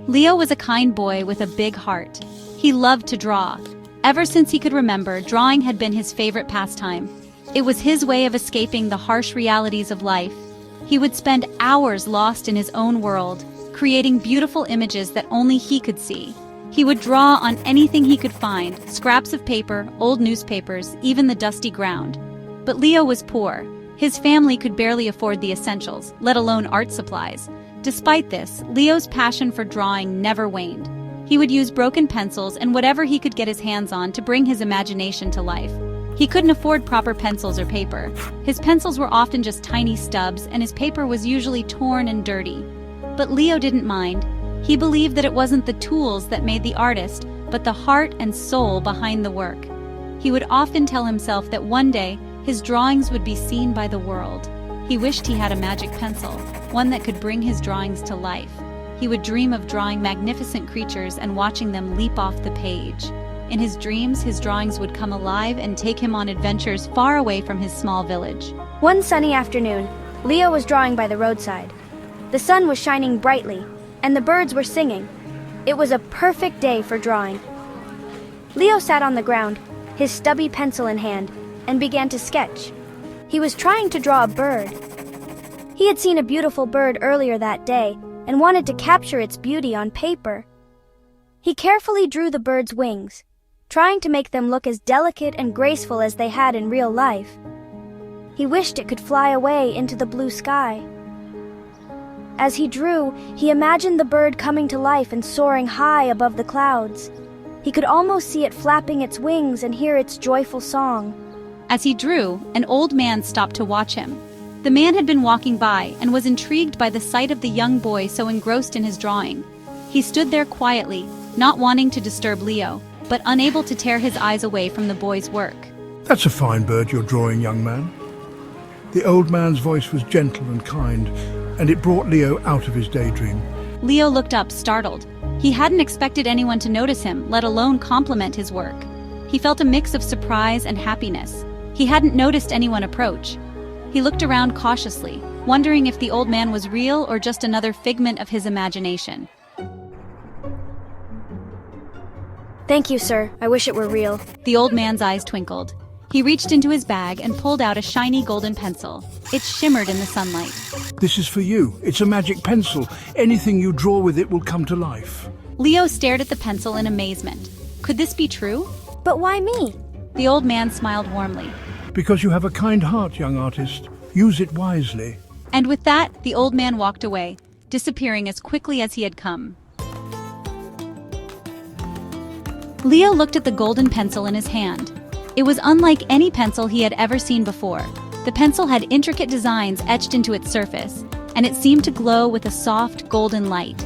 Leo was a kind boy with a big heart. He loved to draw. Ever since he could remember, drawing had been his favorite pastime. It was his way of escaping the harsh realities of life. He would spend hours lost in his own world, creating beautiful images that only he could see. He would draw on anything he could find, scraps of paper, old newspapers, even the dusty ground. But Leo was poor. His family could barely afford the essentials, let alone art supplies. Despite this, Leo's passion for drawing never waned. He would use broken pencils and whatever he could get his hands on to bring his imagination to life. He couldn't afford proper pencils or paper. His pencils were often just tiny stubs, and his paper was usually torn and dirty. But Leo didn't mind. He believed that it wasn't the tools that made the artist, but the heart and soul behind the work. He would often tell himself that one day, his drawings would be seen by the world. He wished he had a magic pencil, one that could bring his drawings to life. He would dream of drawing magnificent creatures and watching them leap off the page. In his dreams, his drawings would come alive and take him on adventures far away from his small village. One sunny afternoon, Leo was drawing by the roadside. The sun was shining brightly, and the birds were singing. It was a perfect day for drawing. Leo sat on the ground, his stubby pencil in hand, and began to sketch. He was trying to draw a bird. He had seen a beautiful bird earlier that day and wanted to capture its beauty on paper. He carefully drew the bird's wings, trying to make them look as delicate and graceful as they had in real life. He wished it could fly away into the blue sky. As he drew, he imagined the bird coming to life and soaring high above the clouds. He could almost see it flapping its wings and hear its joyful song. As he drew, an old man stopped to watch him. The man had been walking by and was intrigued by the sight of the young boy so engrossed in his drawing. He stood there quietly, not wanting to disturb Leo, but unable to tear his eyes away from the boy's work. "That's a fine bird you're drawing, young man." The old man's voice was gentle and kind, and it brought Leo out of his daydream. Leo looked up, startled. He hadn't expected anyone to notice him, let alone compliment his work. He felt a mix of surprise and happiness. He hadn't noticed anyone approach. He looked around cautiously, wondering if the old man was real or just another figment of his imagination. "Thank you, sir. I wish it were real." The old man's eyes twinkled. He reached into his bag and pulled out a shiny golden pencil. It shimmered in the sunlight. "This is for you. It's a magic pencil. Anything you draw with it will come to life." Leo stared at the pencil in amazement. Could this be true? "But why me?" The old man smiled warmly. "Because you have a kind heart, young artist. Use it wisely." And with that, the old man walked away, disappearing as quickly as he had come. Leo looked at the golden pencil in his hand. It was unlike any pencil he had ever seen before. The pencil had intricate designs etched into its surface, and it seemed to glow with a soft, golden light.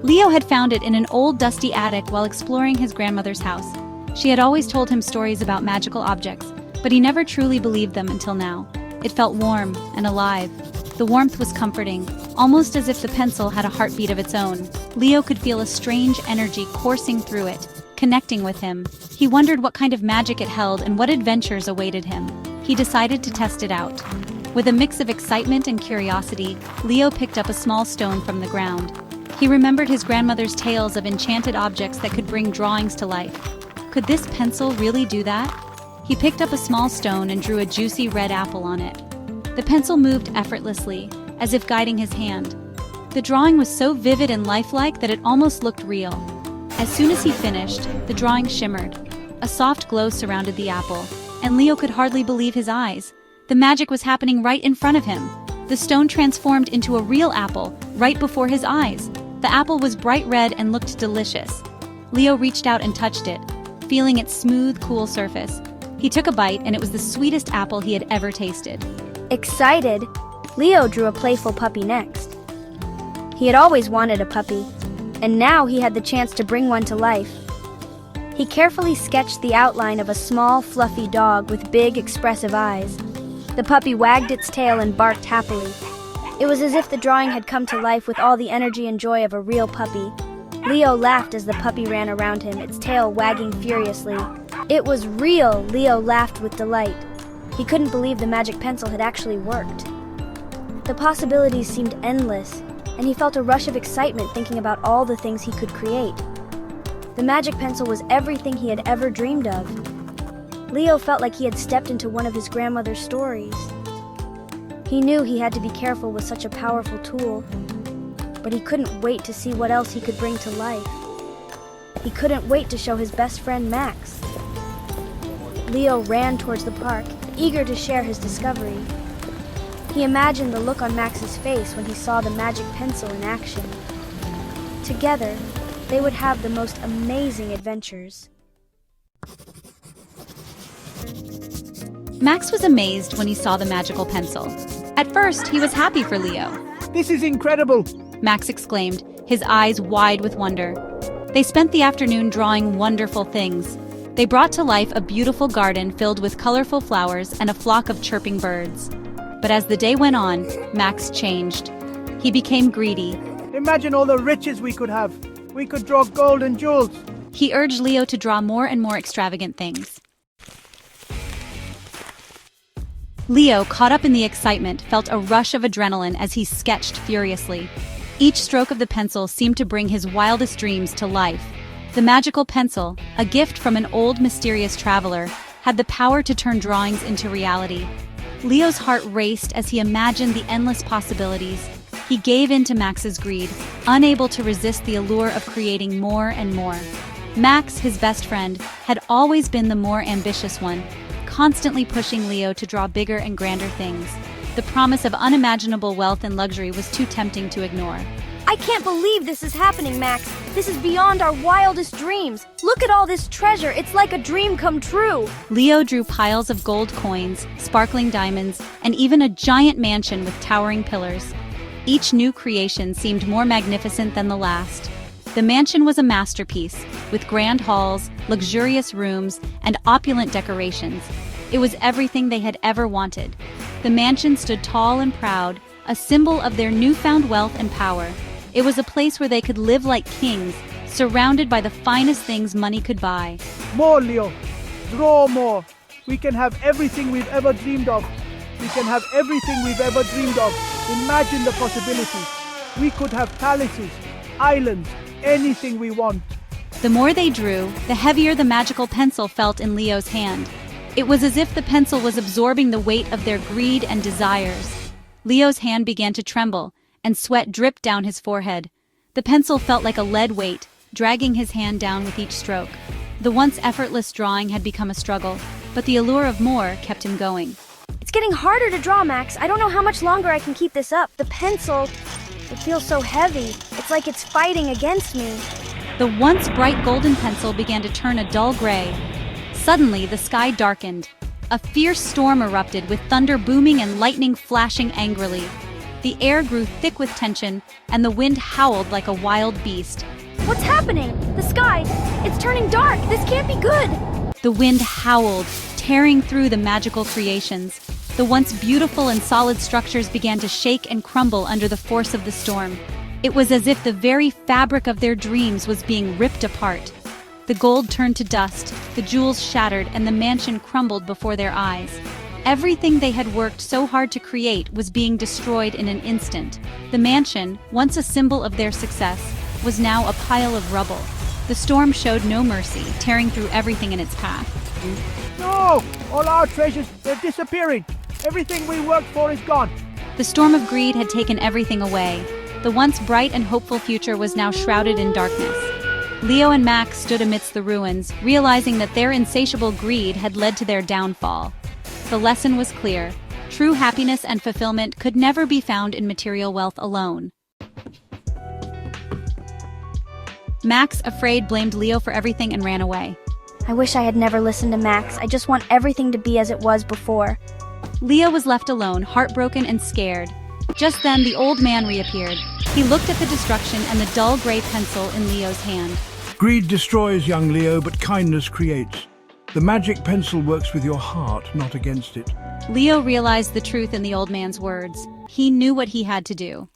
Leo had found it in an old dusty attic while exploring his grandmother's house. She had always told him stories about magical objects, but he never truly believed them until now. It felt warm and alive. The warmth was comforting, almost as if the pencil had a heartbeat of its own. Leo could feel a strange energy coursing through it, connecting with him. He wondered what kind of magic it held and what adventures awaited him. He decided to test it out. With a mix of excitement and curiosity, Leo picked up a small stone from the ground. He remembered his grandmother's tales of enchanted objects that could bring drawings to life. Could this pencil really do that? He picked up a small stone and drew a juicy red apple on it. The pencil moved effortlessly, as if guiding his hand. The drawing was so vivid and lifelike that it almost looked real. As soon as he finished, the drawing shimmered. A soft glow surrounded the apple, and Leo could hardly believe his eyes. The magic was happening right in front of him. The stone transformed into a real apple, right before his eyes. The apple was bright red and looked delicious. Leo reached out and touched it, feeling its smooth, cool surface. He took a bite, and it was the sweetest apple he had ever tasted. Excited, Leo drew a playful puppy next. He had always wanted a puppy, and now he had the chance to bring one to life. He carefully sketched the outline of a small, fluffy dog with big, expressive eyes. The puppy wagged its tail and barked happily. It was as if the drawing had come to life with all the energy and joy of a real puppy. Leo laughed as the puppy ran around him, its tail wagging furiously. It was real! Leo laughed with delight. He couldn't believe the magic pencil had actually worked. The possibilities seemed endless. and he felt a rush of excitement thinking about all the things he could create. The magic pencil was everything he had ever dreamed of. Leo felt like he had stepped into one of his grandmother's stories. He knew he had to be careful with such a powerful tool, but he couldn't wait to see what else he could bring to life. He couldn't wait to show his best friend Max. Leo ran towards the park, eager to share his discovery. He imagined the look on Max's face when he saw the magic pencil in action. Together, they would have the most amazing adventures. Max was amazed when he saw the magical pencil. At first, he was happy for Leo. This is incredible! Max exclaimed, his eyes wide with wonder. They spent the afternoon drawing wonderful things. They brought to life a beautiful garden filled with colorful flowers and a flock of chirping birds. But as the day went on, Max changed. He became greedy. Imagine all the riches we could have. We could draw gold and jewels. He urged Leo to draw more and more extravagant things. Leo, caught up in the excitement, felt a rush of adrenaline as he sketched furiously. Each stroke of the pencil seemed to bring his wildest dreams to life. The magical pencil, a gift from an old mysterious traveler, had the power to turn drawings into reality. Leo's heart raced as he imagined the endless possibilities. He gave in to Max's greed, unable to resist the allure of creating more and more. Max, his best friend, had always been the more ambitious one, constantly pushing Leo to draw bigger and grander things. The promise of unimaginable wealth and luxury was too tempting to ignore. I can't believe this is happening, Max. This is beyond our wildest dreams. Look at all this treasure. It's like a dream come true. Leo drew piles of gold coins, sparkling diamonds, and even a giant mansion with towering pillars. Each new creation seemed more magnificent than the last. The mansion was a masterpiece, with grand halls, luxurious rooms, and opulent decorations. It was everything they had ever wanted. The mansion stood tall and proud, a symbol of their newfound wealth and power. It was a place where they could live like kings, surrounded by the finest things money could buy. More, Leo. Draw more. We can have everything we've ever dreamed of. We can have everything we've ever dreamed of. Imagine the possibilities. We could have palaces, islands, anything we want. The more they drew, the heavier the magical pencil felt in Leo's hand. It was as if the pencil was absorbing the weight of their greed and desires. Leo's hand began to tremble, and sweat dripped down his forehead. The pencil felt like a lead weight, dragging his hand down with each stroke. The once effortless drawing had become a struggle, but the allure of more kept him going. It's getting harder to draw, Max. I don't know how much longer I can keep this up. The pencil, it feels so heavy. It's like it's fighting against me. The once bright golden pencil began to turn a dull gray. Suddenly, the sky darkened. A fierce storm erupted with thunder booming and lightning flashing angrily. The air grew thick with tension, and the wind howled like a wild beast. What's happening? The sky, it's turning dark. This can't be good. The wind howled, tearing through the magical creations. The once beautiful and solid structures began to shake and crumble under the force of the storm. It was as if the very fabric of their dreams was being ripped apart. The gold turned to dust, the jewels shattered, and the mansion crumbled before their eyes. Everything they had worked so hard to create was being destroyed in an instant. The mansion, once a symbol of their success, was now a pile of rubble. The storm showed no mercy, tearing through everything in its path. No! All our treasures, they're disappearing. Everything we worked for is gone. The storm of greed had taken everything away. The once bright and hopeful future was now shrouded in darkness. Leo and Max stood amidst the ruins, realizing that their insatiable greed had led to their downfall. The lesson was clear. True happiness and fulfillment could never be found in material wealth alone. Max, afraid, blamed Leo for everything and ran away. I wish I had never listened to Max. I just want everything to be as it was before. Leo was left alone, heartbroken and scared. Just then, the old man reappeared. He looked at the destruction and the dull gray pencil in Leo's hand. Greed destroys, young Leo, but kindness creates. The magic pencil works with your heart, not against it. Leo realized the truth in the old man's words. He knew what he had to do.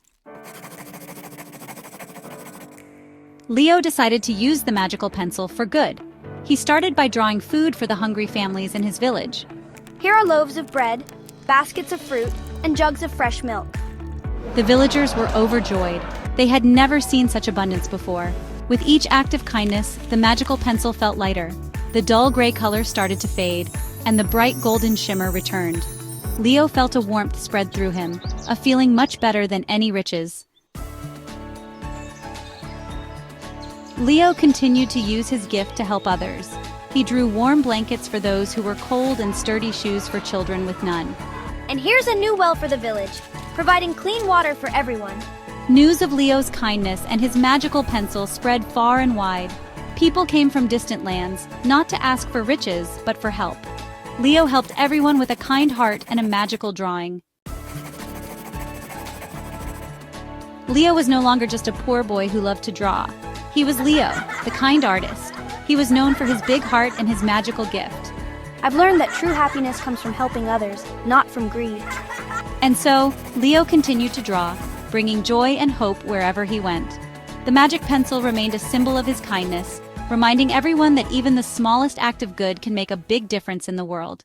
Leo decided to use the magical pencil for good. He started by drawing food for the hungry families in his village. Here are loaves of bread, baskets of fruit, and jugs of fresh milk. The villagers were overjoyed. They had never seen such abundance before. With each act of kindness, the magical pencil felt lighter. The dull gray color started to fade, and the bright golden shimmer returned. Leo felt a warmth spread through him, a feeling much better than any riches. Leo continued to use his gift to help others. He drew warm blankets for those who were cold and sturdy shoes for children with none. And here's a new well for the village, providing clean water for everyone. News of Leo's kindness and his magical pencil spread far and wide. People came from distant lands, not to ask for riches, but for help. Leo helped everyone with a kind heart and a magical drawing. Leo was no longer just a poor boy who loved to draw. He was Leo, the kind artist. He was known for his big heart and his magical gift. I've learned that true happiness comes from helping others, not from greed. And so, Leo continued to draw, bringing joy and hope wherever he went. The magic pencil remained a symbol of his kindness, reminding everyone that even the smallest act of good can make a big difference in the world.